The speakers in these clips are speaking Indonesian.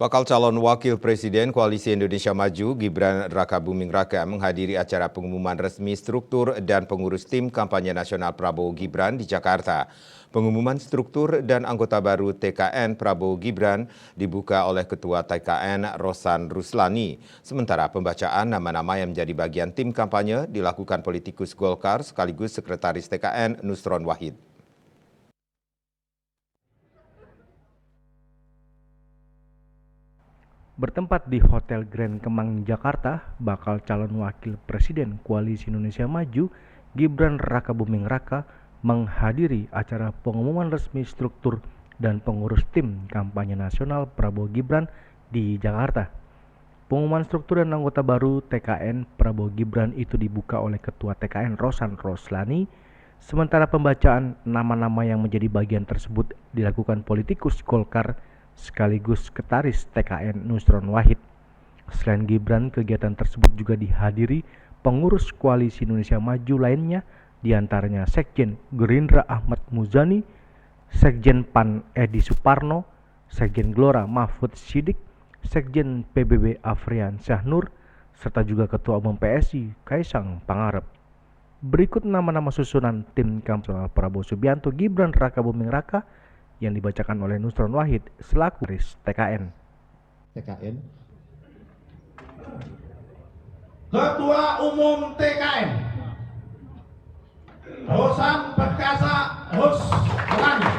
Bakal calon wakil presiden Koalisi Indonesia Maju, Gibran Rakabuming Raka menghadiri acara pengumuman resmi struktur dan pengurus tim kampanye nasional Prabowo Gibran di Jakarta. Pengumuman struktur dan anggota baru TKN Prabowo Gibran dibuka oleh Ketua TKN Rosan Ruslani. Sementara pembacaan nama-nama yang menjadi bagian tim kampanye dilakukan politikus Golkar sekaligus Sekretaris TKN Nusron Wahid. Bertempat di Hotel Grand Kemang, Jakarta, bakal calon wakil presiden Koalisi Indonesia Maju, Gibran Rakabuming Raka, menghadiri acara pengumuman resmi struktur dan pengurus tim kampanye nasional Prabowo Gibran di Jakarta. Pengumuman struktur dan anggota baru TKN Prabowo Gibran itu dibuka oleh Ketua TKN Rosan Ruslani, sementara pembacaan nama-nama yang menjadi bagian tersebut dilakukan politikus Golkar sekaligus Sekretaris TKN Nusron Wahid. Selain Gibran, kegiatan tersebut juga dihadiri pengurus Koalisi Indonesia Maju lainnya, diantaranya Sekjen Gerindra Ahmad Muzani, Sekjen PAN Edi Suparno, Sekjen Gelora Mahfud Siddiq, Sekjen PBB Afrian Syahnur, serta juga Ketua Umum PSI Kaisang Pangarep. Berikut nama-nama susunan tim kampanye Prabowo Subianto Gibran Rakabuming Raka yang dibacakan oleh Nusron Wahid selaku TKN. Ketua Umum TKN Rosan Perkasa Ruslani.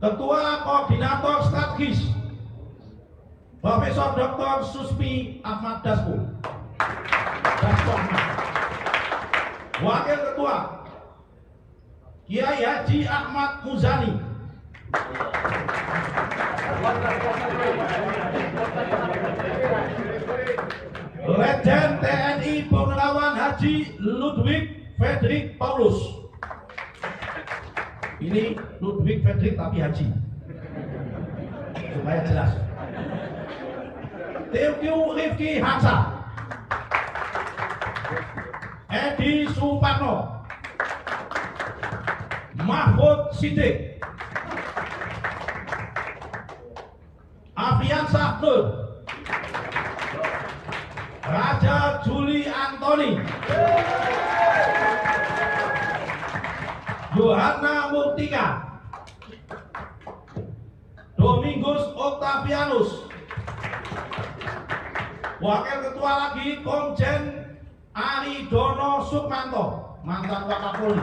Ketua Koordinator Strategis Profesor Dr. Susmi Ahmad Dasko. Wakil Ketua Kiai Haji Ahmad Muzani. Letjen TNI Purnawirawan Haji Ludwig Fredrik Paulus. Ini Ludwig Fredrik tapi Haji, supaya jelas. Teuku Rifki Hansa, Edi Suparno, Mahfud Siddiq, Afrian Syahnur, Raja Juli Antoni, Yohana Murtika, Domingus Octavianus. Wakil Ketua lagi Komjen Aridono Sukmanto, mantan Wakapolri.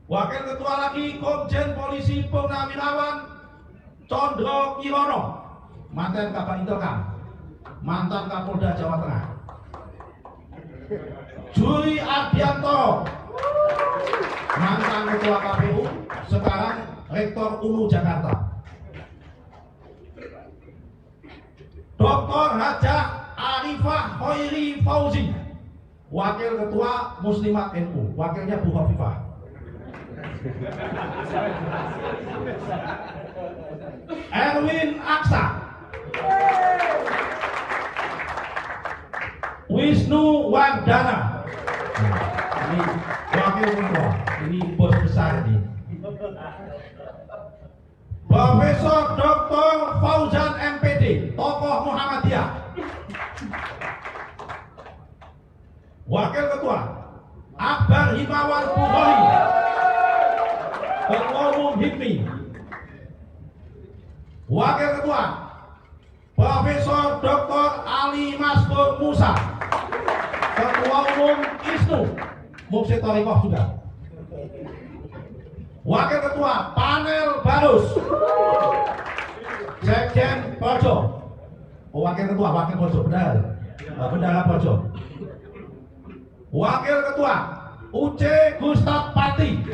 Wakil Ketua lagi Komjen Polisi Purnawirawan Condro Kirono, mantan Kabak Intelkam, mantan Kapolda Jawa Tengah. Juri Ardianto, mantan Ketua KPU, sekarang Rektor UNU Jakarta. Dr. Hajah Arifah Hoiri Fauzi, Wakil Ketua Muslimat NU, wakilnya Bu Khofifah. Erwin Aksa, Wisnu Wardana, ini Wakil Ketua, ini bos besar ini. Profesor Dr. Fauzan MPD, tokoh Muhammadiyah. Wakil Ketua Akbar Himawan Bukhari, Ketua Umum HIPMI. Wakil Ketua Profesor Dr. Ali Maskur Musa, Ketua Umum ISNU, Mufti Thariqah juga. Wakil Ketua Panel Barus, Sekjen Projo. Wakil Projo, benar, Bendara Projo. Wakil Ketua UC Gustaf Pati.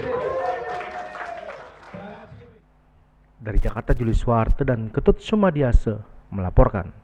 Dari Jakarta, Julius Suwarte dan Ketut Sumadiase melaporkan.